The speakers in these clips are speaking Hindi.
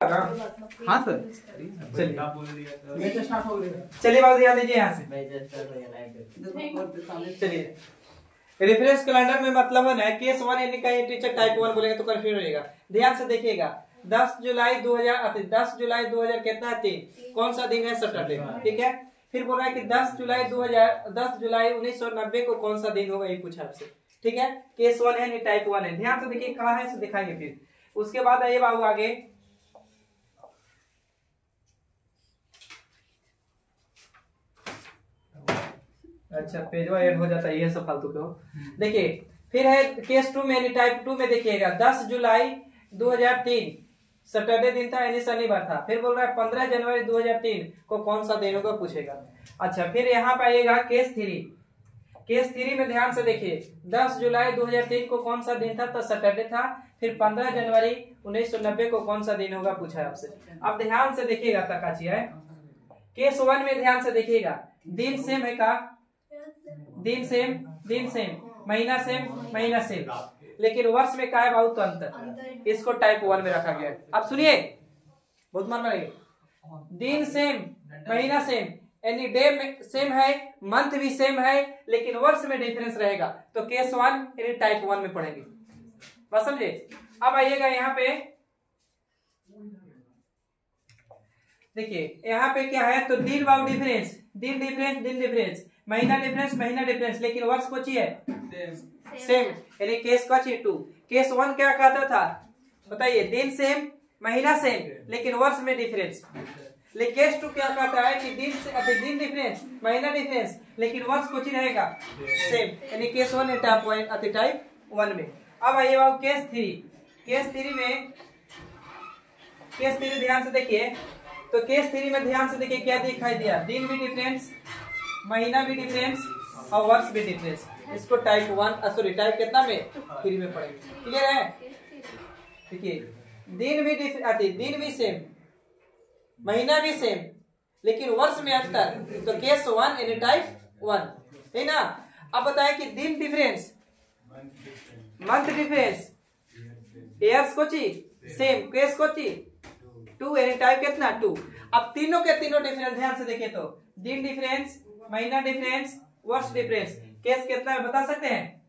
ना? हाँ सर चलिए चलिए बाबू ध्यान दीजिए यहाँ से। चलिए रेफरेंस कैलेंडर में मतलब है ना केस 1 यानी कहीं टीचर टाइप 1 बोलेंगे तो कंफ्यूज होएगा। ध्यान से देखिएगा 10 जुलाई 2000 कितना है 3 कौन सा दिन है सैटरडे ठीक है। फिर बोल रहा है कि 10 जुलाई 1990 को कौन सा दिन होगा ये पूछा आपसे ठीक है। केस 1 है नहीं टाइप 1 है। ध्यान से देखिए कहाँ है दिखाएंगे। फिर उसके बाद आइए बाबू आगे अच्छा पेजवा ऐड हो जाता है ये सब फालतू को। देखिए फिर है केस 2 में यानी टाइप 2 में देखिएगा 10 जुलाई 2003 सैटरडे दिन था यानी शनिवार था। फिर बोल रहा है 15 जनवरी 2003 को कौन सा दिन होगा पूछेगा। अच्छा फिर यहाँ पे आइएगा केस 3 में ध्यान से देखिए 10 जुलाई 2003 को कौन सा दिन था तो सैटरडे था। फिर 15 जनवरी 1990 को कौन सा दिन होगा पूछा है आपसे। अब ध्यान से देखिएगा तकाची है केस 1 में ध्यान से देखिएगा दिन सेम है का दिन सेम महीना सेम लेकिन वर्ष में क्या है बहुत तो अंतर। इसको टाइप 1 में रखा गया है। अब सुनिए बहुत मन लगेगा दिन सेम महीना सेम यानी डे में सेम है मंथ भी सेम है लेकिन वर्ष में डिफरेंस रहेगा तो केस 1 यानी टाइप 1 में पढ़ेंगे बस समझे। अब आइएगा यहाँ पे देखिए यहाँ पे क्या है तो दिन वाव डिफरेंस दिन डिफरेंस महीना डिफरेंस लेकिन वर्ष को चाहिए सेम यानी केस का चाहिए 2। केस 1 क्या कहता था बताइए दिन सेम महीना सेम लेकिन वर्ष में डिफरेंस। लेकिन केस 2 क्या कहता है कि दिन डिफरेंस महीना डिफरेंस लेकिन वर्ष कुछ रहेगा सेम यानी केस 1 टाइप 1 में। अब आइए बाबू केस 3 ध्यान से देखिए तो केस 3 में ध्यान से देखिए क्या दिखाई दिया दिन भी डिफरेंस महीना भी डिफरेंस और वर्ष भी डिफरेंस। इसको टाइप 1 सॉरी टाइप कितना में 3 में पढ़ेंगे क्लियर है। देखिए दिन भी सेम महीना भी सेम लेकिन वर्ष में अंतर तो केस 1 यानी टाइप 1 है ना। अब बताए कि दिन डिफरेंस मंथ डिफरेंस ईयर्स को सेम केस को 2 यानी टाइप कितना 2। अब तीनों के तीनों डिफरेंस ध्यान से देखें तो दिन डिफरेंस महीना डिफरेंस वर्ष डिफरेंस केस कितना है बता सकते हैं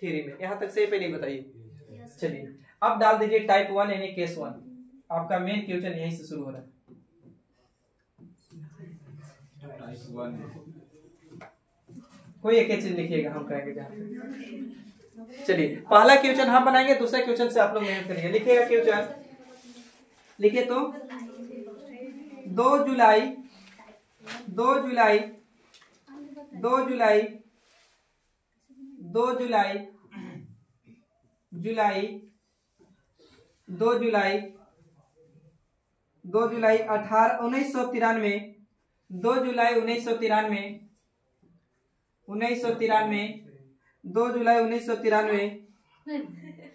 3 में। यहां तक सही पे नहीं बताइए। चलिए अब डाल दीजिए टाइप 1 यानी केस 1। आपका मेन क्वेश्चन यहीं से शुरू हो रहा है। कोई एक चीज लिखिएगा हम कहेंगे जहां। चलिए पहला क्वेश्चन हम बनाएंगे दूसरा क्वेश्चन से आप लोग मेहनत करिए। लिखिएगा क्वेश्चन लिखिए तो 2 जुलाई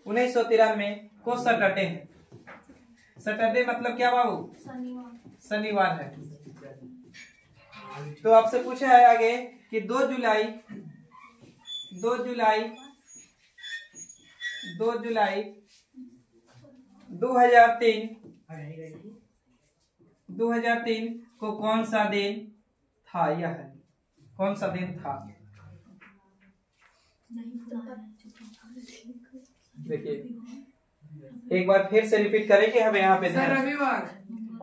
1993 को सैटरडे है। सैटरडे मतलब क्या बाबू शनिवार है। तो आपसे पूछा है आगे कि 2 जुलाई 2003 को कौन सा दिन था। यह है कौन सा दिन था। देखिए एक बार फिर से रिपीट करेंगे हम यहाँ पे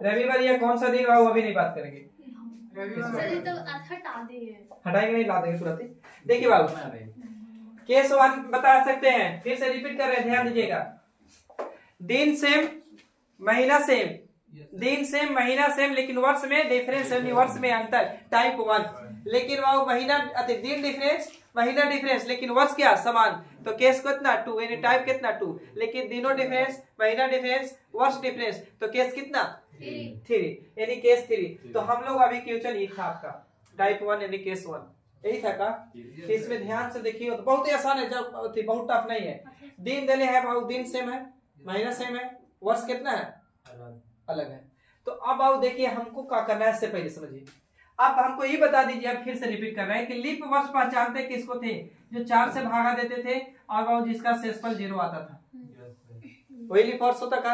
रविवार या कौन सा दिन अभी नहीं बात करेंगे हटाएंगे नहीं ला देंगे तुरंत ही। देखिए बाबू केस 1 बता सकते हैं फिर से रिपीट कर रहे हैं ध्यान दीजिएगा दिन सेम महीना सेम लेकिन वर्ष में डिफरेंस वर्ष में अंतर टाइप 1 लेकिन वो दिन डिफरेंस महीना डिफरेंस लेकिन वर्ष क्या समान तो केस कितना 2 यानी टाइप कितना 2 लेकिन दिनों डिफरेंस महीना डिफरेंस वर्ष डिफरेंस तो केस कितना 3 यानी केस 3। तो हम लोग अभी क्वेश्चन ये था आपका टाइप 1 यानी केस 1 यही था का। इसमें ध्यान से देखिए तो बहुत ही आसान है जब बहुत टफ नहीं है। दिन देने है भाव दिन सेम है महीना सेम है वर्ष कितना है अलग है। तो अब आओ देखिए हमको क्या करना है इससे पहले समझिए। अब हमको ये बता दीजिए अब फिर से रिपीट कर रहे हैं कि लीप वर्ष पहचानते किसको थे जो 4 से भागा देते थे और वो जिसका शेषफल 0 आता था। वही लीप वर्ष होता का।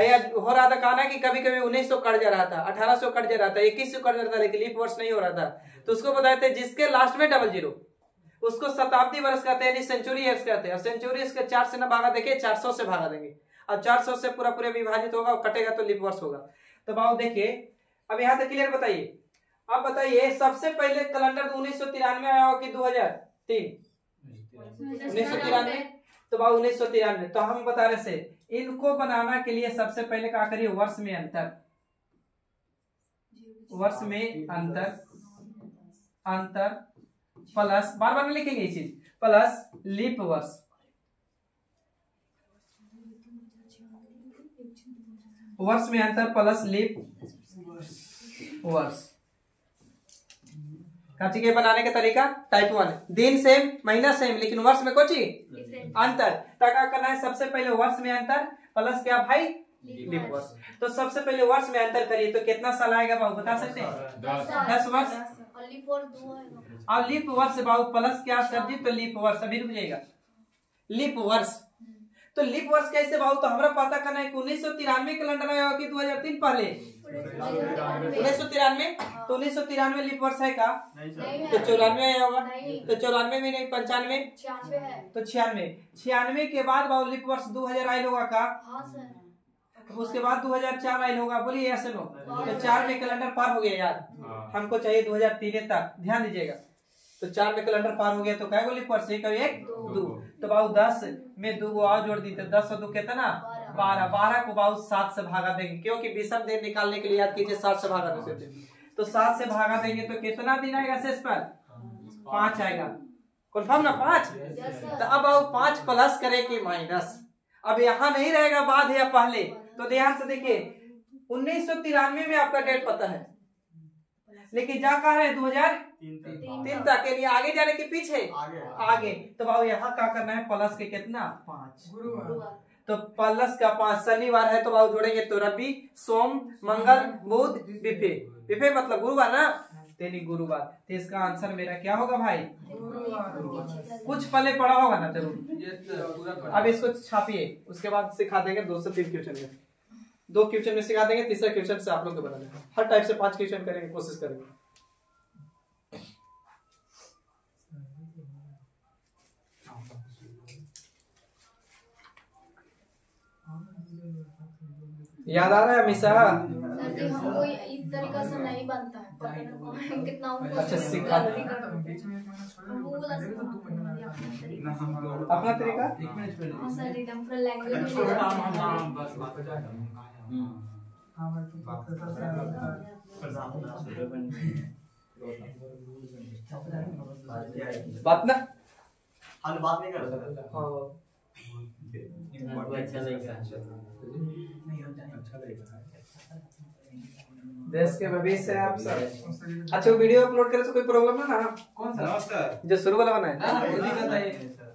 या हो रहा था कहना कि कभी कभी 1900 कट जा रहा था, 1800 कट जा रहा था, 2100 कट जा रहा था, लेकिन लीप वर्ष नहीं हो रहा था। तो उसको बताए थे जिसके लास्ट में डबल जीरो उसको शताब्दी वर्ष कहते हैं, यानी सेंचुरी ईयर्स कहते हैं। और सेंचुरी ईयर्स के 4 से ना भागा देखिए, 400 से भागा देंगे। अब 400 से पूरा पूरे विभाजित होगा और कटेगा तो लीप वर्ष होगा। तो बाबू देखिए अब यहाँ तक क्लियर बताइए। अब बताइए सबसे पहले कैलेंडर 1993 आया हो कि 2003? 1993। तो बाबू 1993। तो हम बता रहे से इनको बनाना के लिए सबसे पहले क्या करिए, वर्ष में अंतर, वर्ष में अंतर प्लस, बार बार में लिखेंगे ये चीज, प्लस लीप वर्ष, वर्ष में अंतर प्लस लीप वर्ष। काची के बनाने का तरीका टाइप 1, दिन सेम महीना सेम लेकिन वर्ष में कुछ अंतर। तो क्या करना है, सबसे पहले वर्ष में अंतर प्लस क्या भाई, लीप वर्ष। तो सबसे पहले वर्ष में अंतर करिए तो कितना साल आएगा बाबू बता सकते हैं? 10 वर्ष। और लीप वर्ष बाबू प्लस क्या सर जी, तो लीप वर्ष। अभी रुक जाएगा, लीप वर्ष। तो लीप वर्ष कैसे बाबू, तो हमारा पता करना है कि 1993 कैलेंडर आया कि 2003 पहले 1993। तो 1993 लीप वर्ष है का? तो 94 आया होगा। तो 94 में नहीं, 95 तो 96 के बाद बाबू लीप वर्ष 2000 आयल होगा का? उसके बाद 2004 आयल होगा। बोलिए ऐसे लो, तो 4 में कैलेंडर पार हो गया यार, हमको चाहिए 2003 तक, ध्यान दीजिएगा। तो 4 में कैलेंडर पार हो गया तो क्या लीप वर्ष, 1 2। तो बाबू 10 में 2 और जोड़ दी तो 10 और 2 कितना 12। 12 को बाबू 7 से भागा देंगे, क्योंकि विषम देर निकालने के लिए याद कीजिए 7 से भागा देते। तो 7 से भागा देंगे तो कितना दिन आएगा शेष पर? 5 आएगा। कन्फर्म ना 5? तो अब बाबू 5 प्लस करे कि माइनस, अब यहाँ नहीं रहेगा बाद या पहले। तो ध्यान से देखिए 1993 में आपका डेट पता है, लेकिन जा कहा है 2003 तक के लिए, आगे जाने के पीछे आगे। तो बाबू यहाँ क्या करना है, प्लस के कितना 5, तो प्लस का 5। शनिवार है तो बाबू जोड़ेंगे तो रवि सोम मंगल बुध विफे, विफे मतलब गुरुवार ना, तेनी गुरुवार। तो इसका आंसर मेरा क्या होगा भाई, कुछ पहले पढ़ा होगा ना जरूर। अब इसको छापिए, उसके बाद सिखा देंगे 2 से 3 क्वेश्चन में, 2 क्वेश्चन में सिखा देंगे, तीसरा क्वेश्चन से आप लोग को बनाना है। हर टाइप से 5 क्वेश्चन करेंगे, कोशिश करेंगे। याद आ रहा है हमेशा? हमको इस तरीका से नहीं बनता है, पता नहीं कितना अच्छा सिखा अपना तरीका। सर एकदम लैंग्वेज बात ना बात नहीं कर सकता। देश के भविष्य है आप सब। अच्छा वीडियो अपलोड करे तो कोई प्रॉब्लम है ना? कौन सा? नमस्कार, जो शुरू वाला बना है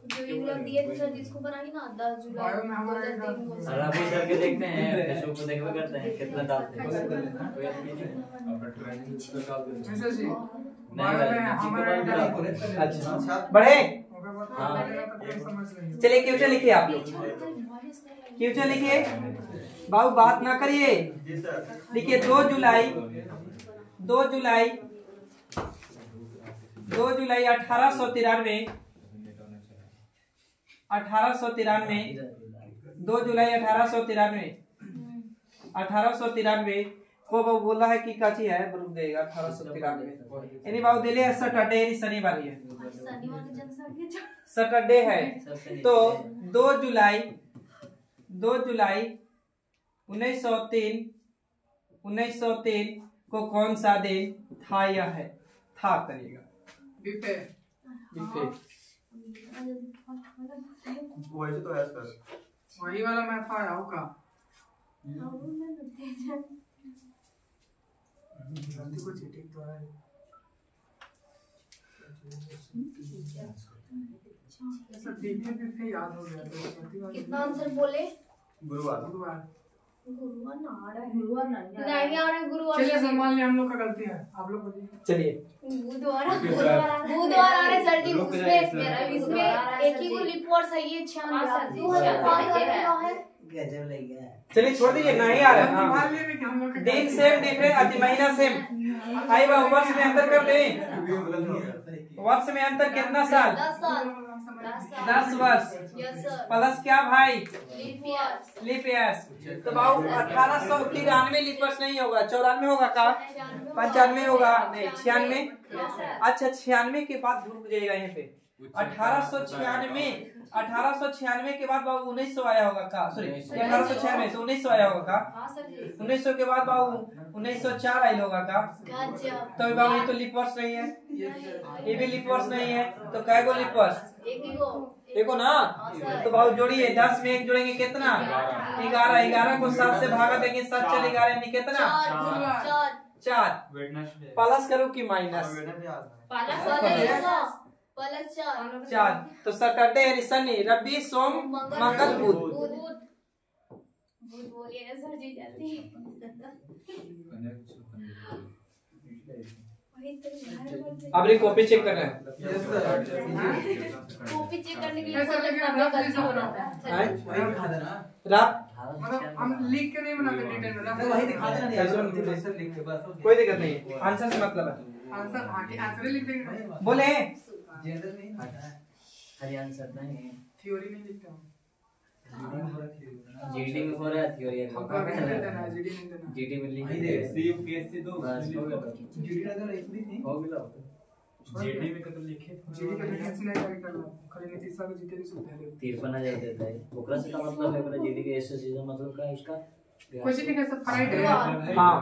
जो ये लोग दिए थे सर, जिसको बनाई ना 10 जुलाई 2003 को सर अभी करके देखते हैं, फेसबुक पे देखते करते हैं कितना डालते हैं। अच्छा बढ़े। चलिए क्वेश्चन लिखिए आप लोग, क्वेश्चन लिखिए बाबू, बात ना करिए, लिखिए 2 जुलाई 1893 2 जुलाई 1893 को बाबू बोला है कि काची है, रुक जाएगा 1893 यानी बाबू दिले है सैटरडे, यानी शनिवार है, सैटरडे है। तो 2 जुलाई 1903 को कौन सा दिन था? यह है था करिएगा बिफे वैसे तो है सर, वही वाला मैं था होगा। गलती को चीटिंग तो है। सर बिफे याद हो गया। कितना आंसर बोले? गुरुवार ना आ रहा है, गुरुवार नहीं आ रहा है, गुरुवार। चलिए सम्मान लिया, हम लोग का गलती है, आप लोग बोलिए। चलिए बुधवार आ रहे सर जी। उसमें एक ही को लीप वर्ष है, ये 96 2005 है गजब लग गया। चलिए छोड़ दीजिए, नहीं आ रहा है। हाँ। मान लिए भी कि हम लोग दिन सेम डिफरेंट अति महीना सेम। आई बाबू वर्ष में अंतर कर दे। वर्ष में अंतर कितना साल? 10 साल 10 वर्ष यस सर प्लस क्या भाई? Leap years leap years. तो बाबू 1893 लीप वर्ष नहीं होगा, 94 होगा का? 95 होगा नहीं, 96। अच्छा 96 के बाद रुक जाएगा यहाँ पे। 1896 के बाद बाबू 1900 आया होगा का? सॉरी 1896 तो 1900 आया होगा का? हाँ सर जी 1900 के बाद बाबू 1904 आयल होगा का? गजब तो बाबू ये तो लीप वर्ष नहीं है, ये भी लीप वर्ष नहीं है, तो कै गो लीप वर्ष? एक ही गो देखो ना। तो बाबू जोड़िए, 10 में 1 जोड़ेंगे कितना? 11। 11 को 7 से भागा देंगे, 7 4 11 यानी कितना? 4। प्लस करो कि माइनस? प्लस 4 4। तो सैटरडे यानी शनि, रवि सोम मंगल बुध। बुध बोलिए ना सर जी जल्दी। अब री कॉपी चेक कर रहे हैं। कॉपी चेक करने के लिए सर लगता है गलती हो रहा है। रात मतलब हम लिख के नहीं बनाते डिटेल में ना, वही दिखा देना नहीं, ऐसे लिख लिख के बस। कोई दिक्कत नहीं है, आंसर से मतलब है। आंसर आगे आंसर ही लिख देंगे। बोले जनरल नहीं खाता है, हरी आंसर नहीं है। थ्योरी नहीं लिखते हम। जीडी में हो रहा है थ्योरी हमको अभी नहीं देना है, जीडी नहीं देना। जीडी में लिख वही दे। दे सीयूपीएससी दो बस हो गया। जीडी का तो एक भी नहीं हो गया। जीडी में कब लिखे जीडी का वैकेंसी नहीं जारी करना, खाली नीतीश सर जीते नहीं सकते हैं। 53,000 देता है। ओकरा से का मतलब है, बोला जीडी के एसए सीजन मतलब का है उसका? कुछ नहीं है सब फ्राइडे। हाँ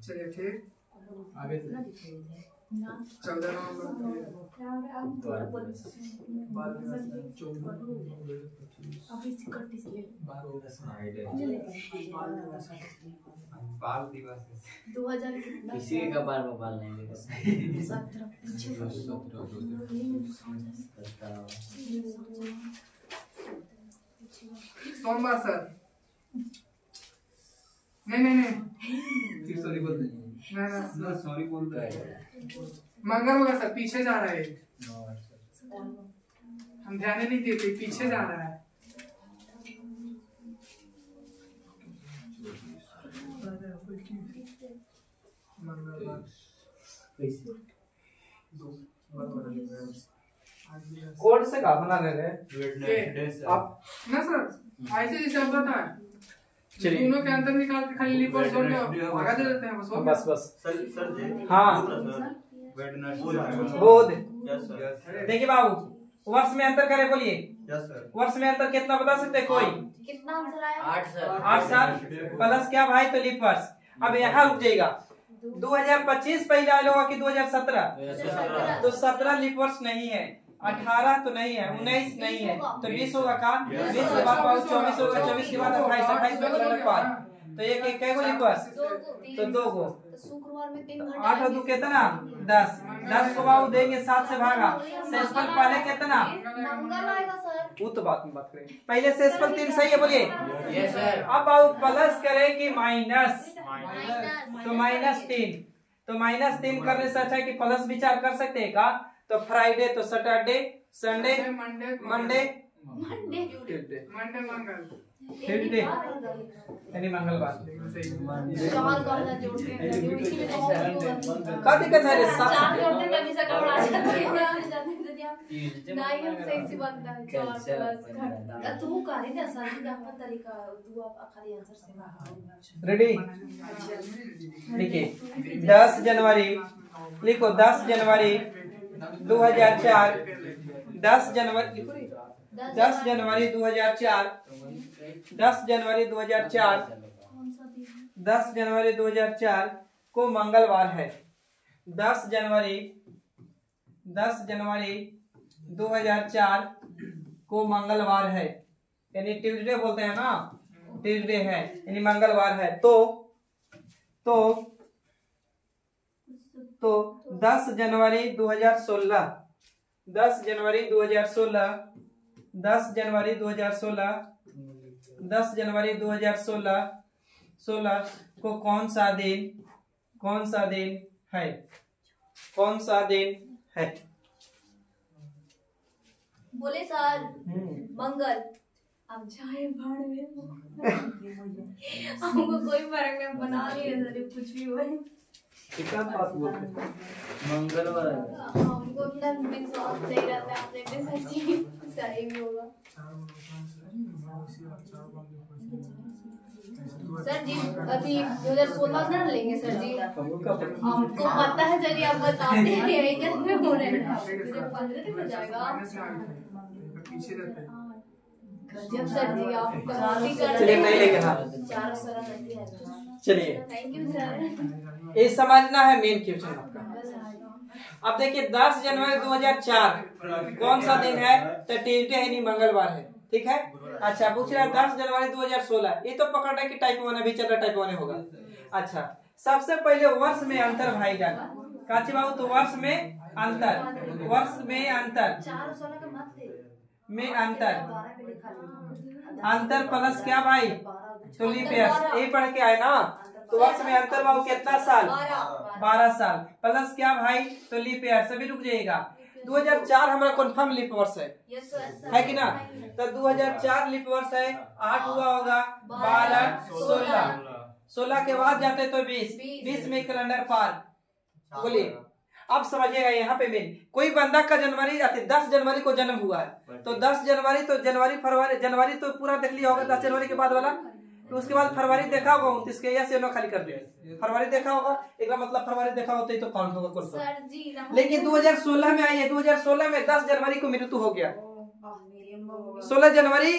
चलिए ठीक आगे 14 नवंबर बाल दिवस 2000 कितना किसी के कपार में बाल नहीं देगा। 17 पीछे सोमवार सर। नहीं फिर सॉरी बोल दे ना सॉरी बोल रहा है। मंगल होगा सर, पीछे जा रहा है। हम ध्यान ही नहीं देते, पीछे जा रहा है। कोड से का बना रहे आप? ना सर ऐसे जैसे आप बताएं, चलिए। दोनों के अंतर निकाल के खाली लिप और जोड़ के भागा दे देते हैं, बस हो गया। बस सर जी हाँ बोध। देखिए बाबू वर्ष में अंतर करे, बोलिए यस सर वर्ष में अंतर कितना बता सकते हैं कोई? कितना आंसर आया? 8 सर 8 साल प्लस क्या भाई? तो लीप वर्ष। अब यहाँ रुक जाएगा। 2025 पहले आया होगा कि 2017? तो 17 लीप वर्ष नहीं है, 18 तो नहीं है, 19 नहीं है, तो 20 होगा का? 20 के बाद 24 होगा, 24 के बाद 28, 28 में लगभग पार। तो ये कै गो लीप वर्ष? तो 2 गो। शुक्रवार में 3 घंटा 8 और 2 कितना? 10। 10 को बाबू देंगे 7 से भागा। सेसफल पहले कितना? मंगल आएगा सर। वो तो बात में बात करेंगे। पहले सेसफल 3 सही है, बोलिए। Yes sir. अब बाबू प्लस करें कि माइनस? माइनस तो -3। तो -3 करने से अच्छा है कि प्लस विचार कर सकते हैं का? तो फ्राइडे तो Saturday, Sunday, Monday Monday, Monday Tuesday, Monday मंगल ट्यूसडे यानी मंगलवार। चार गाना जोड़ते हैं इसी में तो क्या दिक्कत है रे? चार जोड़ते हैं तभी से कपड़ा नहीं हम सही से बनता है 4 प्लस घंटा तू करे ना सर जी का तरीका तू आप खाली आंसर से रेडी? देखिए 10 जनवरी लिखो, 10 जनवरी 2004। 10 जनवरी लिखो रे, 10 जनवरी 2004। 10 जनवरी 2004 10 जनवरी 2004 को मंगलवार है। 10 जनवरी 2004 को मंगलवार है, यानी ट्यूसडे बोलते हैं ना, ट्यूसडे है यानी मंगलवार है। तो 10 जनवरी 2016 10 जनवरी 2016 10 जनवरी 2016 10 जनवरी 2016 को कौन सा दिन है? कौन सा दिन है? बोले सर मंगल अब जाए भाड़ में हमको कोई फर्क नहीं, बना लिए सर कुछ भी हुए। कितना बात बोलते हैं। मंगलवार हमको इतना विश्वास नहीं रहता है अपने पे, सच्ची सही भी होगा। सर जी अभी 2016 ना लेंगे सर जी, हमको पता है सर जी, आप बताते हैं यही जैसे हो रहे हैं। 15 दिन हो जाएगा पीछे रहते हैं। जब सर जी आप कमाल कर चलिए नहीं लेंगे। हाँ 400 नहीं है। चलिए थैंक यू सर। ये समझना है मेन क्वेश्चन आपका। अब देखिए 10 जनवरी 2004 कौन सा दिन है? तो ट्यूजडे है, नहीं मंगलवार है, ठीक है। अच्छा पूछ रहा है 10 जनवरी 2016, ये तो पकड़ रहा है कि टाइप 1 अभी चल रहा, टाइप 1 होगा। अच्छा सबसे पहले वर्ष में अंतर भाईजान काची बाबू, तो वर्ष में अंतर, वर्ष में अंतर 416 का मत ले में अंतर, 12 पे लिखा अंतर प्लस क्या भाई, तो लीप ईयर यही पढ़ के आए ना। तो वर्ष में अंतर बाबू कितना साल? 12 साल प्लस क्या भाई, तो लीप ईयर। सभी रुक जाइएगा। 2004 हमारा कन्फर्म लीप वर्ष है कि ना? तो 2004 लीप वर्ष है, 8 हुआ होगा, 12 16 के बाद जाते तो 20 में कैलेंडर पार। बोलिए अब समझिएगा यहाँ पे मेन, कोई बंदा का जनवरी 10 जनवरी को जन्म हुआ है, तो 10 जनवरी तो जनवरी फरवरी, जनवरी तो पूरा देख लिया होगा 10 जनवरी के बाद वाला, तो उसके बाद फरवरी देखा होगा 29 के, या से खाली कर दिया फरवरी देखा होगा, एक मतलब फरवरी देखा होता तो काउंट होगा कुल। लेकिन 2016 में आई है, 2016 में 10 जनवरी को मृत्यु हो गया, 16 जनवरी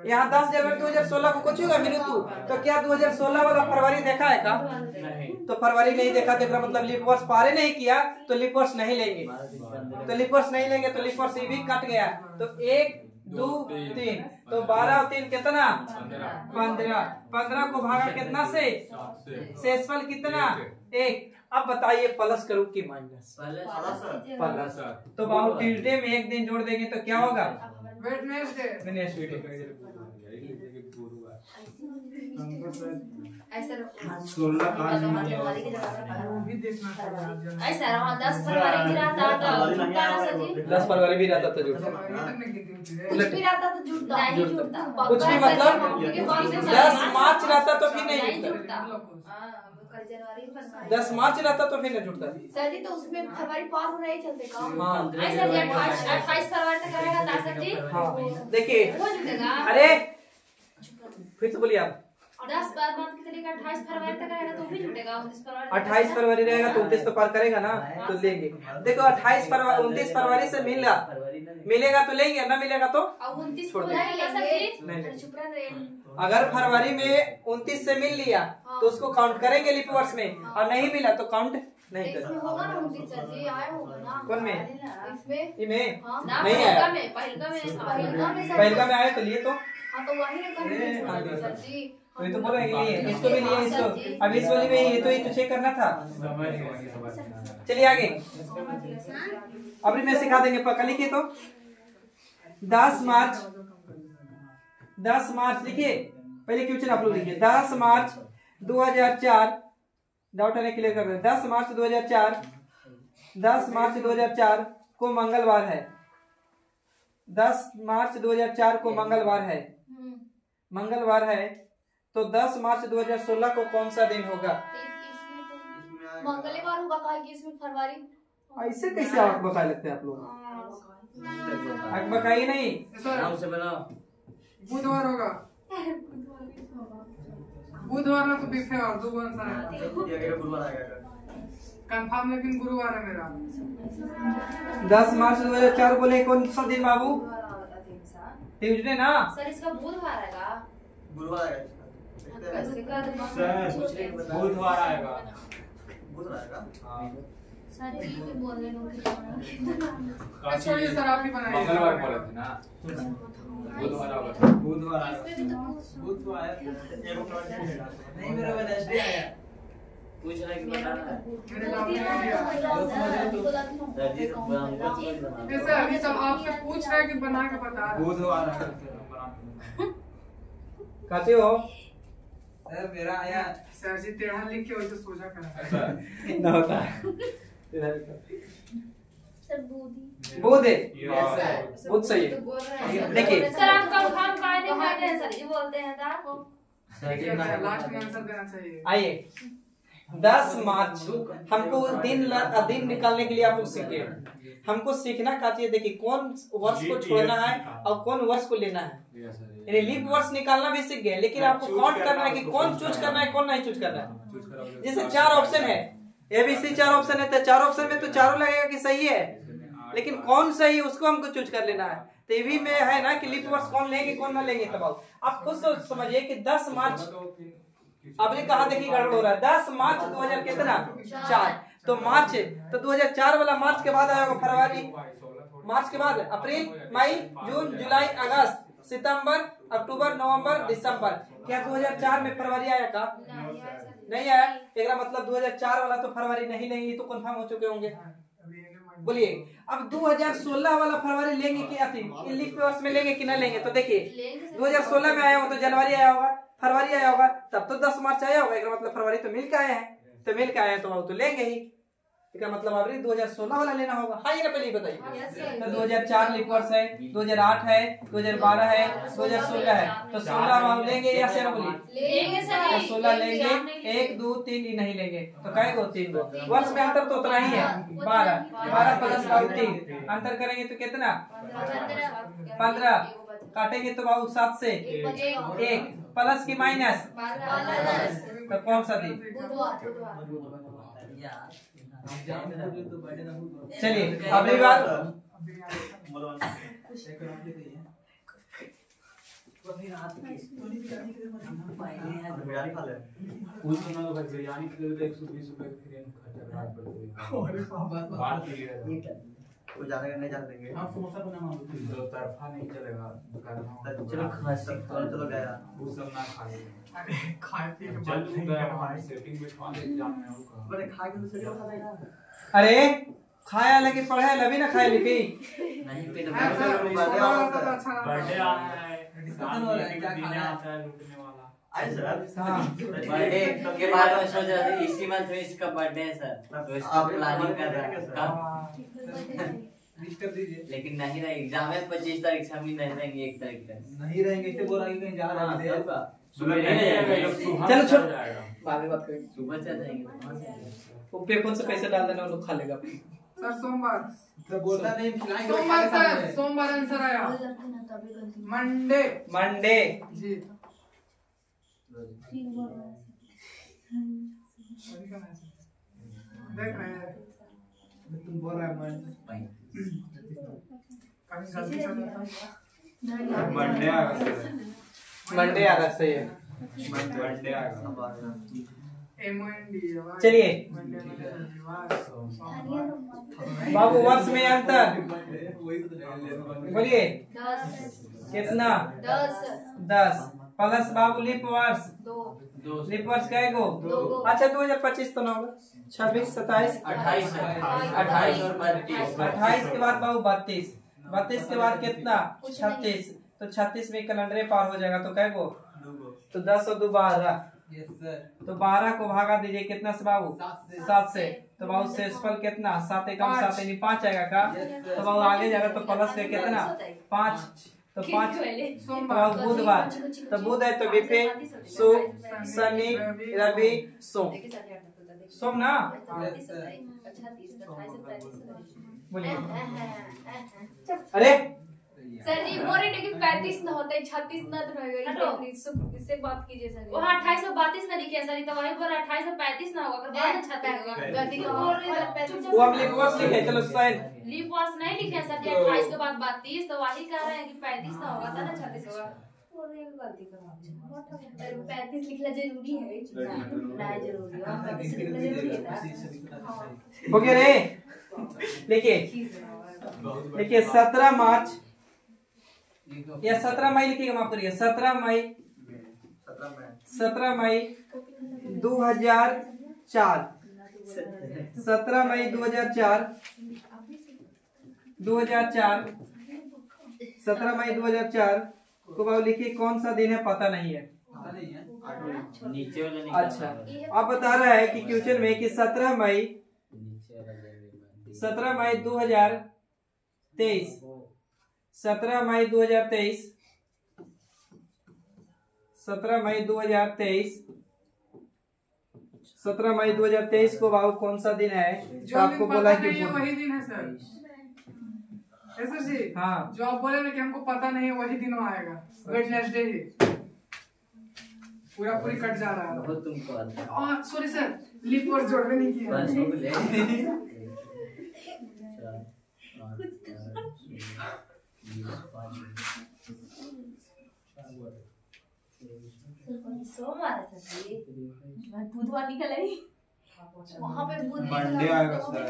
यहाँ 10 जनवरी 2016 को कुछ होगा मृत्यु। तो क्या 2016 वाला फरवरी देखा है का? तो फरवरी नहीं देखा तो मतलब लीप वर्ष पारे नहीं किया, तो लीप वर्ष नहीं लेंगे, तो लीप वर्ष नहीं लेंगे, तो लीप वर्ष भी कट गया। तो 1 2 3, तो 12 और 3 कितना? 15 को भागा कितना से? शेषफल कितना? 1। अब बताइए प्लस करूँ कि माइनस? प्लस। तो बाबू ट्यूजडे में एक दिन जोड़ देंगे तो क्या होगा? वेडनेसडे। ऐसा 16 ऐसा 10 फरवरी की रात आता सर जी, 10 फरवरी भी रहता तो जुड़ता, कुछ भी रहता तो जुड़ता नहीं, जुड़ता कुछ भी मतलब 10 मार्च रहता तो फिर नहीं जुड़ता, 10 मार्च रहता तो फिर नहीं जुड़ता सर जी। तो उसमें फरवरी पार हो रहे चलते काम। हाँ। ऐसा 28 फरवरी तक रहेगा सर जी। हाँ देखिए, हो जुड़ेगा। अरे फिर से बोलिए आप। 10 बार बात की तरीका 28 फरवरी तक रहेगा तो भी जुटेगा। 28 फरवरी रहेगा तो 29 तो पार करेगा ना, तो लेंगे। देखो 28 फरवरी 29 फरवरी से मिलेगा तो लेंगे, ना मिलेगा तो 29 छोड़ देंगे। अगर फरवरी में 29 से मिल लिया तो उसको काउंट करेंगे लीप वर्ष में, और नहीं मिला तो काउंट नहीं करेंगे। इसमें होगा ना 29 सर जी, आया होगा ना? कौन में? इसमें नहीं आया, पहलका में आया तो लिए तो हाँ, तो वही सर जी। तो ये तो बोल रहे हैं इसको भी लिए, इसको अब इस वाली में ये तो चेक करना था। चलिए आगे, अभी मैं सिखा देंगे, पक्का लिखिए। तो 10 मार्च लिखिए, पहले क्वेश्चन आप लोग लिखिए। 10 मार्च 2004, डाउट है क्लियर कर रहे हैं। 10 मार्च 2004 को मंगलवार है, 10 मार्च 2004 को मंगलवार है, तो 10 मार्च 2016 को कौन सा दिन होगा? इसमें तो मंगलवार होगा, कहा कि इसमें फरवरी। ऐसे कैसे आग बकाए लगते हैं आप लोग? आग बकाई नहीं, बुधवार होगा, बुधवार में तो बिफे और 2 आंसर है कंफर्म, लेकिन गुरुवार है मेरा। 10 मार्च 2004 बोले कौन सा दिन बाबू? ट्यूजडे ना सर, इसका बुधवार आएगा। बुधवार आएगा, बुधवार आएगा। सर जी भी बोल रहे छोड़िए सर, आप ही बनाइए। मंगलवार बोले थे ना, बुधवार आएगा। बुधवार नहीं मेरा वेडनेसडे आया। पूछ रहा है कि बताना। जैसे अभी सब आपसे पूछ रहे हैं कि बना के बता रहे हैं। बुधवार आएगा। कहते हो मेरा आया सर जी टेढ़ा लिख के वही तो सोचा करा। ना होता है। सर बुध बुध है, Yes, sir. बुध सही तो है। बोल रहे हैं देखिए। सर आप कंफर्म काहे नहीं करते हैं सर, ये बोलते हैं था लास्ट में आंसर देना चाहिए। आइए 10 मार्च हमको दिन निकालने के लिए आप लोग सीखे। हमको सीखना का चाहिए, देखिए कौन वर्ष को छोड़ना है और कौन वर्ष को लेना है। यानी लीप वर्ष निकालना भी सीख गए, लेकिन आपको काउंट करना है कि कौन चूज करना है कौन नहीं चूज करना है। जैसे 4 ऑप्शन है, ABC 4 ऑप्शन है, तो 4 ऑप्शन में तो चारों लगेगा कि सही है, लेकिन कौन सही है उसको हमको चूज कर लेना है। तो ये में है ना कि लीप वर्ष कौन लेंगे कौन ना लेंगे। तब आप खुद समझिए कि 10 मार्च आपने कहा देखिए गड़बड़ हो रहा है। 10 मार्च 2000 कितना 4, तो मार्च तो 2004 वाला मार्च के बाद आएगा फरवरी, मार्च के बाद अप्रैल मई जून जुलाई अगस्त सितंबर अक्टूबर नवंबर दिसंबर। क्या 2004 में फरवरी आया का? नहीं आया। एक मतलब 2004 वाला तो फरवरी नहीं लेंगे, तो कंफर्म हो चुके होंगे। बोलिए अब 2016 वाला फरवरी लेंगे कि लीप वर्ष में लेंगे कि ना लेंगे। तो देखिए 2016 में आया हो तो जनवरी आया होगा, फरवरी आया होगा, तब तो 10 मार्च आया होगा। एक मतलब फरवरी तो मिल के आए हैं, तो मिल के आए हैं तो लेंगे ही। इसका मतलब अभी 2016 वाला लेना होगा। हाँ ये ना पहले बताइए। तो 2004 लीप वर्ष है, 2008 है, 2012 है, 2016 है, तो 16 हम लेंगे या से बोलिए लेंगे सर, तो 16 लेंगे। 1 2 3 ही नहीं लेंगे, तो कई गो 3 गो वर्ष में अंतर तो उतना ही है 12 प्लस 3 अंतर करेंगे तो कितना 15 काटेंगे तो बाबू 7 से 1 प्लस की माइनस, तो कौन सा दिन? चलिए अगली बार बिरयानी खा ले। उस समय तो भाई बिरयानी के लिए 120 रुपए का फ्री खर्चा रात भर करेगा। बात ये है वो जाने का नहीं जाने देंगे। हां समोसा बनाना दो तरफा नहीं चलेगा, चलो खासी चलो गया वो सब ना खाए। अरे खाए पी के जल्द गया हमारे सेटिंग में पानी एग्जाम में होगा। बड़े खा के तो चलो खा देगा। अरे खाया लगे पढ़े लभी ना खाए लिपी नहीं पेट बर्थडे आ रहा है, डिस्कशन हो रहा है, क्या दिन खाना है? आता है लूटने वाला। आए सर। हाँ बर्थडे के बारे में सोच रहे थे, इसी मंथ में इसका बर्थडे है सर, तो इसका प्लानिंग कर रहे हैं कब, डिस्टर्ब दीजिए। लेकिन नहीं रहे एग्जाम है 25 तारीख से, हम ही नहीं रहेंगे 1 तारीख तक। नहीं रहेंगे इससे बोल रहा है कहीं जा रहा है। सुबह नहीं जाएगा, सुबह चलो छोड़ जाएगा। बाद में बात करेंगे। सुबह चल जाएंगे तो वहाँ से। वो पेपर से पैसे डाल देना, वो लोग खा लेगा। सर सोमवार तो बोलता नहीं खिलाएंगे। सोमवार सर, सोमवार आंसर आया। मंडे मंडे जी। देख रहे हैं तुम बोल रहा है मैं कहीं गलती से मंडे आएगा सर, मंडे आ रहा सही है। मंडे आएगा। MOND चलिए मंडे बाबू वर्ष में अंतर वही तो ले बोलिए 10 कितना 10 10 प्लस बाबू लीप वर्ष 2 लीप वर्ष क्या है गो दो। अच्छा 2025 तो ना होगा 26 27 28 और 32। 28 के बाद बाबू 32 के बाद कितना 36, तो 36 में कैलेंडर पार हो जाएगा, तो क्या गो तो 10 और 2 12, यस सर। तो 12 को भागा दीजिए कितना से बाबू 7 से, तो बाबू शेषफल कितना 7 एकम 7 यानी 5 आएगा का, तो बाबू आगे जाएगा तो प्लस के कितना 5, तो 5 सोमवार तो बुधवार, तो बुध है तो बिफे शुक्र शनि रवि सोम, सोम ना बोलिए। अरे सर जी बोल रहे थे कि 35 ना होता है 36 ना तो रहेगा, इससे बात कीजिए सर। वो 28 और 32 ना लिखे सर, तो वही बोल 28 और 35 ना होगा, अगर बाद में 36 होगा। गलती का बोल रहे हैं वो हम लिखवास लिखे, चलो साइन लीप वर्ष नहीं लिखे सर जी, 28 के बाद 32, तो वही कह रहे हैं कि 35 ना होगा तब ना 36 होगा। गलती का 35 लिखना जरूरी है ना, जरूरी है 35 लिखना जरूरी है। हो गया रे। देखिए 17 मार्च या 17 मई लिखिएगा, माफ करिए 17 मई 2004 17 मई 2004 17 मई 2004 को बाबू लिखिए कौन सा दिन है, पता नहीं है। नीचे वाला नहीं अच्छा अब बता रहा है कि क्वेश्चन में कि 17 मई 17 मई 2023 17 मई 2023 17 मई 2023 17 मई 2023 को बाबू कौन सा दिन है? जो आपको दिन बोला पता कि नहीं है वही दिन है सर। सर जी हाँ जो आप बोले ना कि हमको पता नहीं है वही दिन आएगा, वेडनेसडे ही पूरा पूरी कट जा रहा है। वो तुमको आता है। और सॉरी सर, लीप वर्ड जोड़ने नहीं किया। बस हो गए। सोमवार है सर जी। बुधवार निकल आई वहाँ पे बुध मंडे आएगा सर।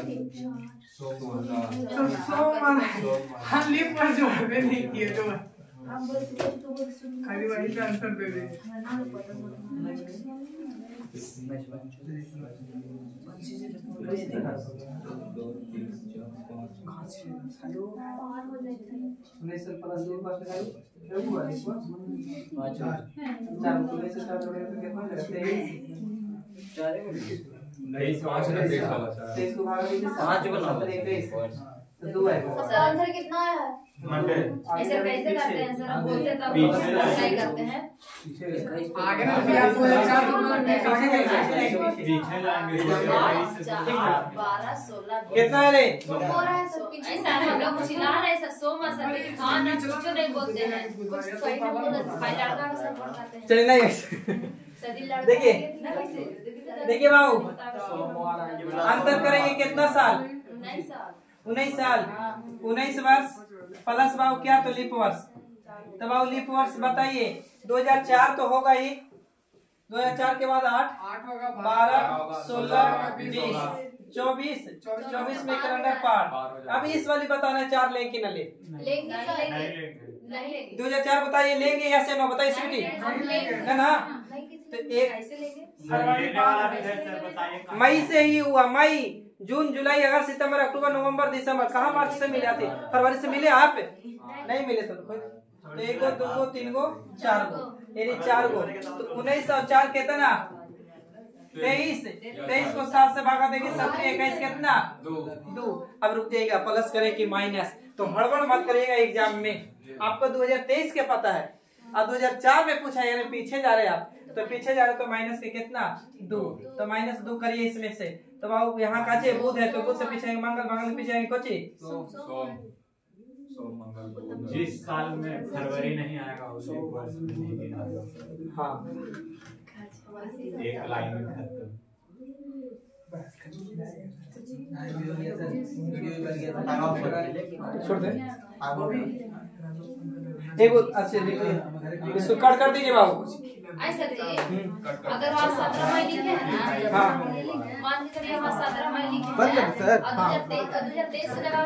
सोमवार हम लीप वर्ड जोड़ने नहीं किए तो खाली वही पे आंसर दे दे। आंसर कितना है? ऐसे कैसे करते हैं सर? हम बोलते हैं तब नहीं करते हैं। आगे ना भी आप 2004 पीछे लाएंगे। 12 16 कितना है रे? हो रहा है सब पीछे। ऐसा हम लोग चिल्ला रहे हैं सर सोमवार सर हाँ ना कुछ नहीं बोलते हैं कुछ सही नहीं बोलते भाई लड़का का सपोर्ट करते हैं चलिए नहीं सदी लड़का देखिए। ना वैसे देखिए बाबू अंतर करेंगे कितना साल? 19 साल 19 साल 19 वर्ष प्लस बाबू क्या तो लीप वर्ष। तो बाबू लीप वर्ष बताइए 2004 तो होगा ही 2004 के बाद 8 होगा 12 16 20 24 में करंडर पार्ट। अब इस वाली बताना 4 लें कि न ले? लेंगे सर, नहीं लेंगे 2004 बताइए लेंगे या से नो बताइए स्वीटी है ना। तो एक कैसे लेंगे? मई से ही हुआ मई जून जुलाई अगस्त सितंबर अक्टूबर नवंबर दिसंबर। कहाँ मार्च से मिले थे? फरवरी से मिले आप नहीं मिले तो एक गो दो गो तीन गो चार गो यानी 4 गो। तो 19 और 4 कितना 23 को 7 से भागा देंगे 7 में 21 कितना 2। अब रुक जाइएगा प्लस करे कि माइनस। तो हड़बड़ मत करिएगा एग्जाम में। आपको 2023 के पता है और 2004 में पूछा यानी पीछे जा रहे आप तो पीछे जा रहे तो माइनस के कितना 2। तो माइनस 2 करिए इसमें से। तो बाबू यहाँ काचे बुध है तो बुध से पीछे मंगल मंगल से पीछे कोची जिस साल में फरवरी नहीं आएगा उसी वर्ष में नहीं गिना जाएगा। हाँ एक लाइन में खत्म। छोड़ दे एक अच्छे लिखिए इसको कट कर दीजिए बाबू। ऐसा जी अगर आप 17 मई लिखे हैं ना हाँ मान के चलिए हम 17 मई लिखे बंद कर हैं सर। और 2023 की जगह